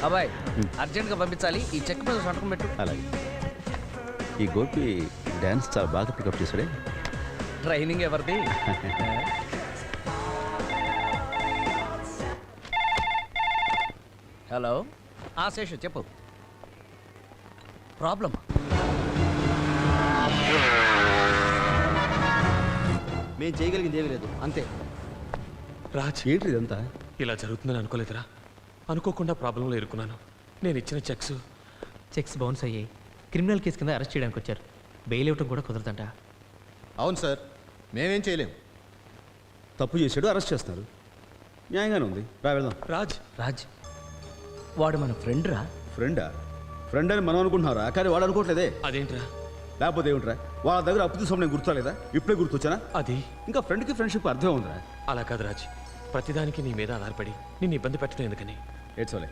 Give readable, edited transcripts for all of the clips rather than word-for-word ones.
అబ్బాయి అర్జెంట్గా పంపించాలి. ఈ చెక్ మీద సంతకం పెట్టు. అలాగే. ఈ గోపి డ్యాన్స్ చాలా బాగా పికప్ చేశాడే. ట్రైనింగ్ ఎవరిది? హలో, శేషు చెప్పు. ప్రాబ్లమ్ మేము చేయగలిగింది ఏమీ లేదు, అంతే. రాజ్, ఏంటి ఇదంతా? ఇలా జరుగుతుందని అనుకోలేదురా. అనుకోకుండా ప్రాబ్లంలో ఇరుక్కున్నాను. నేను ఇచ్చిన చెక్స్ బౌన్స్ అయ్యాయి. క్రిమినల్ కేసు కింద అరెస్ట్ చేయడానికి వచ్చారు. బెయిల్ ఇవ్వటం కూడా కుదరదంట. అవును సార్, మేమేం చేయలేం. తప్పు చేశాడు, అరెస్ట్ చేస్తారు. న్యాయంగానే ఉంది. వెళ్దాం. రాజ్ వాడు మన ఫ్రెండ్ రా. ఫ్రెండ్ అని మనం అనుకుంటున్నారా, కానీ వాడు అనుకోవట్లేదే. అదేంట్రా? లేకపోతే ఏమిట్రా, వాళ్ళ దగ్గర అప్పు తీసుకోవడం నేను గుర్తులేదా? ఇప్పుడే గుర్తొచ్చానా? అది ఇంకా ఫ్రెండ్కి ఫ్రెండ్షిప్ అర్థం ఉందిరా. అలా కాదు రాజ్, ప్రతిదానికి నీ మీద ఆధారపడి నిన్ను ఇబ్బంది పెట్టడం ఎందుకని. ఏడ్చోలే.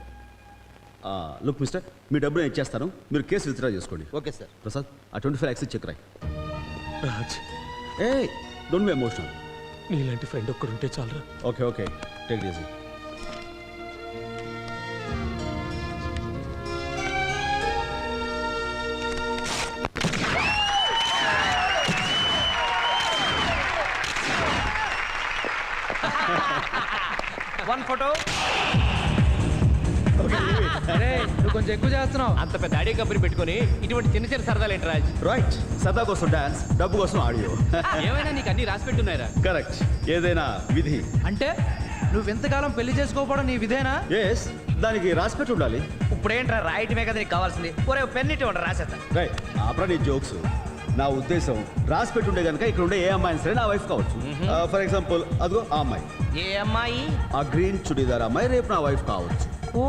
లుక్ మిస్టర్, మీ డబ్బు నేను ఇచ్చేస్తాను, మీరు కేసు విత్డ్రా చేసుకోండి. Okay sir. ప్రసాద్, ఆ 25 lakhs చెక్ రాయి. Raj, don't be emotional. నీలాంటి ఫ్రెండ్ ఒక్కడుంటే చాలరా. Okay, take it easy. One photo. నువ్వు కొంచెం ఎక్కువ చేస్తున్నావు. అంత పెద్ద ఆడియో కంపెనీ పెట్టుకొని ఇటువంటి చిన్న చిన్న సరదాలు ఏంటి రాజ్? రైట్, సరదా కోసం డాన్స్, డబ్బు కోసం ఆడియో. ఏమైనా నీకు అన్ని రాసి పెట్టున్నారా? కరెక్ట్, ఏదైనా విధి. అంటే నువ్వు ఎంతకాలం పెళ్లి చేసుకోకపోవడం నీ విధేనా? ఎస్, దానికి రాసి పెట్టి ఉండాలి. ఇప్పుడేంట్రా రాయటమే కదా నీకు కావాల్సింది. ఒరే పెన్నిటి ఉండ రాసేస్తా. రైట్, ఆపరా నీ జోక్స్. నా ఉద్దేశం రాసి పెట్టుండే కనుక ఇక్కడ ఉండే ఏ అమ్మాయిని సరే నా వైఫ్ కావచ్చు. ఫర్ ఎగ్జాంపుల్ అదిగో ఆ అమ్మాయి. ఏ అమ్మాయి? ఆ గ్రీన్ చుడీదార్ అమ్మాయి రేపు నా వైఫ్ కావచ్చు. ఓ,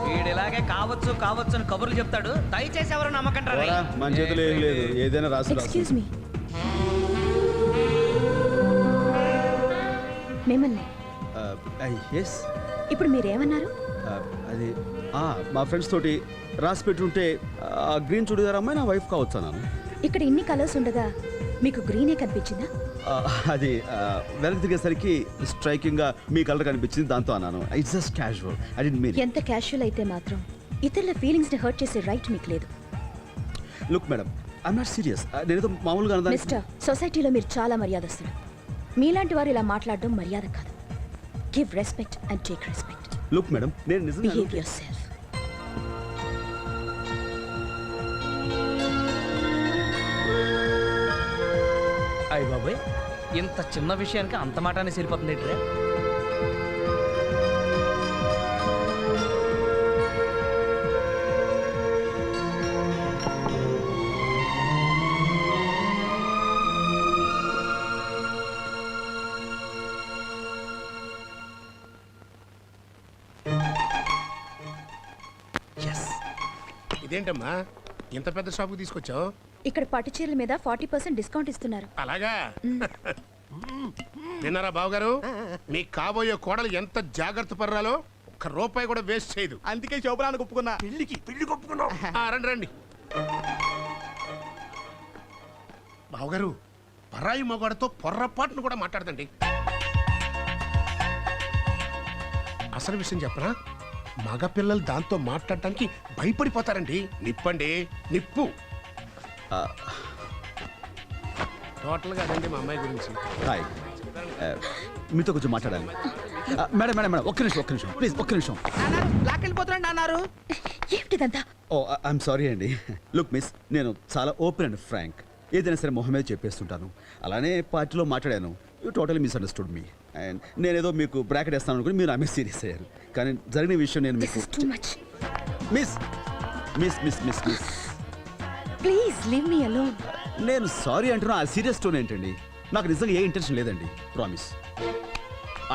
వీడిలాగే కావచ్చు అని కబుర్లు చెప్తాడు. దయచేసి ఎవరు నమ్మకంటారా? మన చేతిలో ఏం లేదు, ఏదైనా రాసి. ఎక్స్క్యూజ్ మీ, మిమ్మల్ని. ఎస్. ఇప్పుడు మీరేమన్నారు? అది మా ఫ్రెండ్స్ తోటి రాసి పెట్టుంటే ఆ గ్రీన్ చుడీదార్ అమ్మాయి నా వైఫ్ కావచ్చు అన్నాను. ఇక్కడ ఇన్ని కలర్స్ ఉండగా మీకు గ్రీనే కనిపించిందా? అది వెనక్కి తిరిగేసరికి స్ట్రైకింగ్ గా మీ కలర్ కనిపించింది, దాంతో అన్నాను. It's just casual, I didn't mean. ఎంత క్యాజువల్ అయితే మాత్రం ఇతరుల ఫీలింగ్స్ ని హర్ట్ చేసే రైట్ మీకు లేదు. Look madam, I'm not serious. నేనేదో మామూలుగా మిస్టర్, సొసైటీలో మీరు చాలా మర్యాదస్తులు. మీలాంటి వారు ఇలా మాట్లాడడం మర్యాద కాదు. Give respect and take respect. Look madam, నేను నిజంగా బిహేవ్ యువర్ సెల్ఫ్. అయ్య బాబాయ్, ఇంత చిన్న విషయానికి అంత మాటనే సరిపోతుంది ఏంట్రా? ఇదేంటమ్మా ఇంత పెద్ద షాపుకి తీసుకొచ్చావు? ఇక్కడ పట్టు చీరల మీద 40% డిస్కౌంట్ ఇస్తున్నారు. అలాగా? విన్నారా బావగారు, మీ కాబోయే కోడలు ఎంత జాగ్రత్త పర్రాలో ఒక్క రూపాయి కూడా వేస్ట్ చేయదు. అందుకే శోభనానికి ఒప్పుకున్నా. పెళ్లి ఒప్పుకున్నావు. రండి బావగారు, పరాయి మగాడితో పొర్రపాటును కూడా మాట్లాడదండి. అసలు విషయం చెప్పనా, మగ పిల్లలు దాంతో మాట్లాడటానికి భయపడిపోతారండి. నిప్పండి, నిప్పు. టోటల్గా అదండి మా అమ్మాయి గురించి. హాయ్, మీతో కొంచెం మాట్లాడాలి. మేడం మేడం మేడం, ఒక్క నిమిషం ప్లీజ్, ఒక్క నిమిషం. లాకెళ్ళిపోతున్నాడు అన్నారు. ఏమిటిదంతా? ఓ ఐఎమ్ సారీ అండి. లుక్ మిస్, నేను చాలా ఓపెన్ అండ్ ఫ్రాంక్. ఏదైనా సరే మొహం మీద చెప్పేస్తుంటాను. అలానే పార్టీలో మాట్లాడాను. You totally misunderstood me. And నేనేదో మీకు బ్రాకెట్ వేస్తాను అనుకుని మీరు ఆమె సీరియస్ అయ్యారు. కానీ జరిగిన విషయం నేను మీకు miss miss miss miss miss please leave me alone. నేను సారీ అంటున్నా. ఆ సీరియస్ టోన్ ఏంటండి? నాకు నిజంగా ఏ ఇంటెన్షన్ లేదండి. Promise,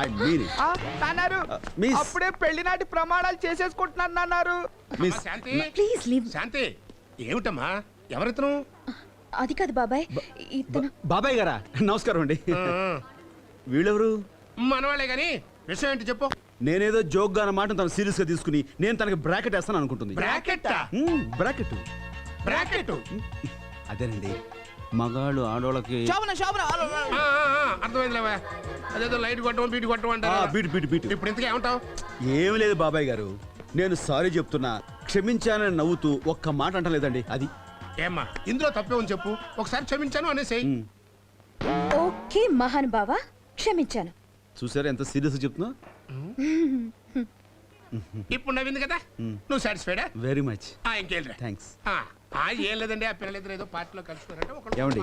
I mean it. అన్నారు మిస్, అప్పుడే పెళ్లి నాటి ప్రమాణాలు చేసేసుకుంటున్నాను అన్నారు. Miss Shanti, please leave. Shanti, ఏమిటమ్మా ఎవరితను? అది కాదు బాబాయ్, ఇతను. బాబాయ్ గారా? నమస్కారం అండి. వీళ్ళెవరు? మనవాళ్లే గాని విషయం ఏంటి చెప్పు. నేనేదో జోక్ గా అన్నమాట తను సీరియస్ గా తీసుకుని నేను తనకి బ్రాకెట్ వేస్తాను అనుకుంటుంది. బ్రాకెట్? బ్రాకెట్ బ్రాకెట్ అదేనండి మగాళ్ళు ఆడోళ్ళకి అర్థమైందిలేవా అదేదో లైట్ కొట్టడం బీట్ కొట్టడం అంటారు బీటు బీటు బీటు ఇప్పుడు ఇంతకీ ఏమంటావు ఏం లేదు బాబాయ్ గారు, నేను సారీ చెప్తున్నా, క్షమించానని నవ్వుతూ ఒక్క మాట అంటలేదండి. అది ఏమ్మా ఇందులో తప్పే ఉంది చెప్పు, ఒకసారి క్షమించాను అనేసి. ఓకే మహాన్ బావా, క్షమించాను. చూసారా ఎంత సీరియస్ చెప్తున్నా? ఇప్పుడు నవ్వింది కదా, నువ్వు సాటిస్ఫైడా? వెరీ మచ్ ఇంకేంట్రా? థ్యాంక్స్. ఏం లేదండి, ఆ పిల్లలిద్దరు ఏదో పార్టీలో కలుసుకున్నారంటే ఒకళ్ళు ఏమండి?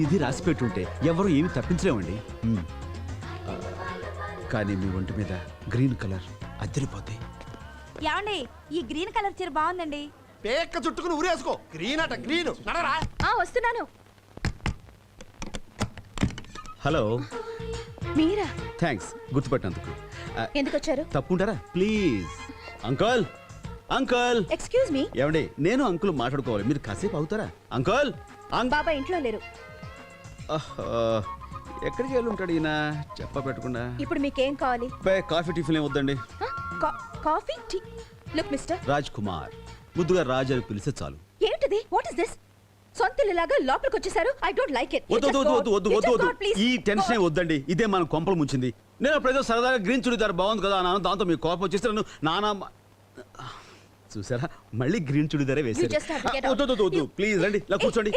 విధి రాసి పెట్టుంటే ఎవరు ఏమి తప్పించలేమండి. కానీ మీ ఒంటి మీద గ్రీన్ కలర్ అద్దరిపోతాయి. ఏమండి ఈ గ్రీన్ కలర్ చీర బాగుందండి. పేక చుట్టుకుని ఊరేసుకో. గ్రీన్ అట గ్రీన్. నడరా. వస్తున్నాను. హలో. మీరా? థ్యాంక్స్ గుర్తుపట్టినందుకు. ఎందుకు వచ్చారు? తప్పుంటారా please? Uncle uncle. Excuse me. ఏమండి నేను అంకుల్ మాట్లాడుకోవాలి, మీరు కాసేపు అవుతారా? అంకుల్. బాబా ఇంట్లో లేరు. ఎక్కడికి వెళ్ళి ఉంటాడు ఈయన చెప్ప పెట్టకుండా? ఇప్పుడు మీకేం కావాలి? కాఫీ టిఫిన్ ఏం వద్దండి. Coffee tea. Look mister Raj Kumar, ముద్దుగా రాజ్ అని పిలిస్తే చాలు. ఏంటిది? What is this? సొంతలాగా లోపలికి వచ్చేసారు. I don't like it. వద్దు ఈ టెన్షన్ వద్దండి, ఇదే మన కొంపలు ముంచింది. నేను అప్పుడేదో సరదాగా గ్రీన్ చుడిదార్ బాగుంది కదా అన్నాను, దాంతో మీ కోపం వచ్చేస్తే నన్ను నానా చూసారా మళ్ళీ గ్రీన్ చుడిదారే వేసారు. వద్దు ప్లీజ్ రండి ఇలా కూర్చోండి.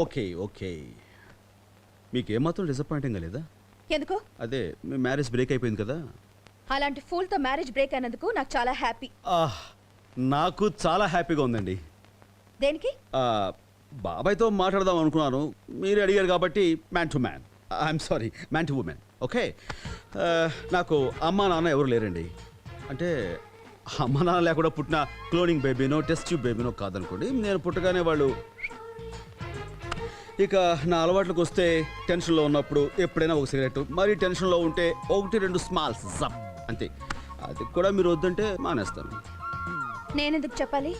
Okay okay. మీకు ఏమాత్రం డిసప్పాయింటింగ్ లేదా? ఎందుకు? అదే మీ మ్యారేజ్ బ్రేక్ అయిపోయింది కదా. అలాంటి ఫూల్ తో మ్యారేజ్ బ్రేక్ అయినందుకు నాకు చాలా హ్యాపీ. నాకు చాలా హ్యాపీగా ఉందండి. దేనికి? బాబాయ్తో మాట్లాడదాం అనుకున్నాను, మీరు అడిగారు కాబట్టి man to man. I'm sorry, man to women. Okay. నాకు అమ్మా నాన్న ఎవరు లేరండి. అంటే అమ్మ నాన్న లేకుండా పుట్టిన క్లోనింగ్ బేబీనో టెస్ట్ ట్యూబ్ బేబీనో కాదనుకోండి. నేను పుట్టగానే వాళ్ళు. ఇక నా అలవాట్లకు వస్తే టెన్షన్లో ఉన్నప్పుడు ఎప్పుడైనా ఒక సిగరెట్, మరి టెన్షన్లో ఉంటే 1-2 స్మాల్స్ జప్ అంతే. అది కూడా మీరు వద్దంటే మానేస్తాను. నేనెందుకు చెప్పాలి?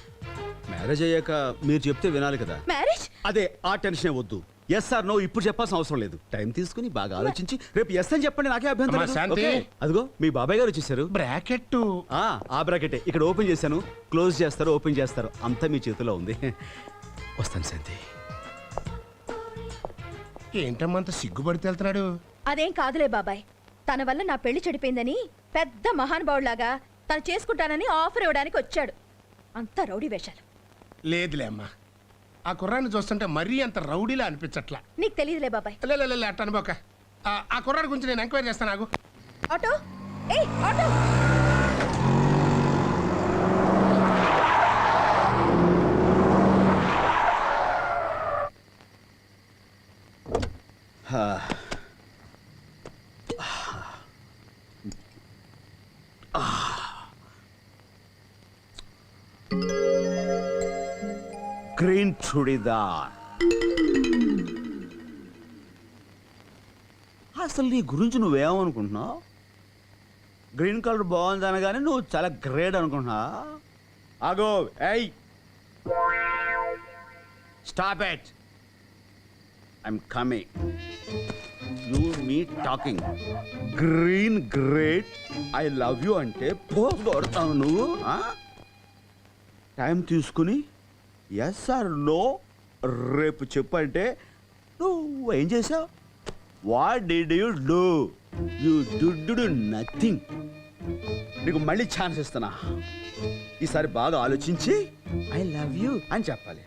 మ్యారేజ్ అయ్యాక మీరు చెప్తే వినాలి కదా. మ్యారేజ్? అదే ఆ టెన్షనే వద్దు. ఎస్ ఆర్ నో ఇప్పుడు చెప్పాల్సిన అవసరం లేదు. టైం తీసుకుని బాగా ఆలోచించి రేపు ఎస్ అని చెప్పండి, నాకే అభ్యంతరం లేదు. శాంతి. ఓకే? అదిగో మీ బాబాయ్ గారు వచ్చేసారు. బ్రాకెట్ ఆ బ్రాకెటే ఇక్కడ ఓపెన్ చేశాను, క్లోజ్ చేస్తారు, ఓపెన్ చేస్తారు, అంతా మీ చేతిలో ఉంది. వస్తాను శాంతి. ఏంటమ్మా అంత సిగ్గుపడితే వెళ్తున్నాడు? అదేం కాదులే బాబాయ్, తన వల్ల నా పెళ్లి చెడిపోయిందని పెద్ద మహానుభావులాగా తను చేసుకుంటానని ఆఫర్ ఇవ్వడానికి వచ్చాడు. అంతా రౌడీ వేషాలు. లేదులే అమ్మా, ఆ కుర్రాన్ని చూస్తుంటే మరీ అంత రౌడీలా అనిపించట్లా. నీకు తెలియదులే బాబాయ్. లే అట్ట అనుకోక. ఆ కుర్రాడి గురించి నేను ఎంక్వైరీ చేస్తాను. నాకు ఆటో, ఏయ్ ఆటో. గ్రీన్ చుడిదార్. అసలు నీ గురించి నువ్వేమనుకుంటున్నావు? గ్రీన్ కలర్ బాగుంది అనగానే నువ్వు చాలా గ్రేట్ అనుకుంటున్నా. ఆగో, ఏయ్ stop it. I'm coming. You me talking. Green great, I love you అంటే పోస్ కొడతావు నువ్వు. టైం తీసుకుని ఎస్ ఆర్ నో రేపు చెప్పంటే నువ్వు ఏం చేసావు? What did you do? You do nothing. నీకు మళ్ళీ ఛాన్స్ ఇస్తున్నా. ఈసారి బాగా ఆలోచించి ఐ లవ్ యూ అని చెప్పాలి.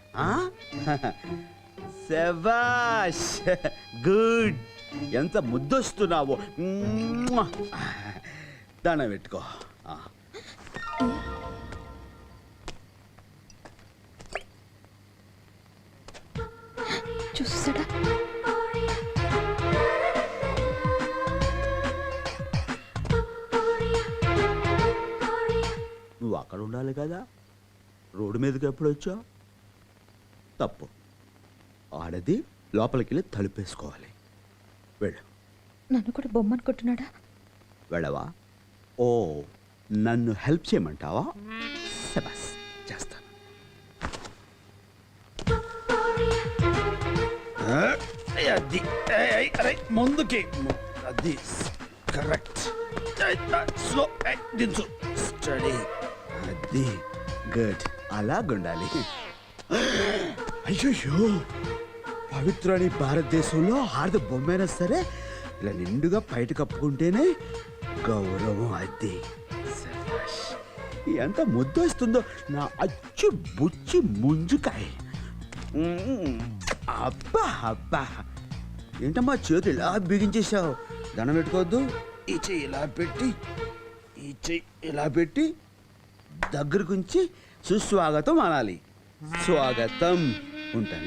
శభాష్, గుడ్. ఎంత ముద్దొస్తున్నావో. దాన్ని పెట్టుకో. చూసాడా? నువ్వు అక్కడ ఉండాలి కదా, రోడ్డు మీదకి ఎప్పుడు వచ్చావు? తప్పు. ఆడది లోపలికి వెళ్ళి తలుపేసుకోవాలి. వెళ్ళు. నన్ను కూడా బొమ్మనుకుంటున్నాడా? వెళ్ళవా? ఓ, నన్ను హెల్ప్ చేయమంటావా? శబాస్, చేస్తాను. అది ముందుకి, అది కరెక్ట్. స్లో దించు. స్టడీ. అది గుడ్. అలాగుండాలి. అయ్యో పవిత్రని భారతదేశంలో ఆడది బొమ్మైనా సరే ఇలా నిండుగా బయట కప్పుకుంటేనే గౌరవం. అది శభాష్. ఎంత ముద్దు వస్తుందో నా అచ్చు బుచ్చి ముంజుకాయ. అబ్బా అబ్బా, ఏంటమ్మా చేతులు ఇలా బిగించేశావు? దండం పెట్టుకోవద్దు. ఈ చెయ్యి ఇలా పెట్టి, ఈ చెయ్యి ఇలా పెట్టి దగ్గరకు ఉంచి సుస్వాగతం అనాలి. స్వాగతం. ఉంటానే.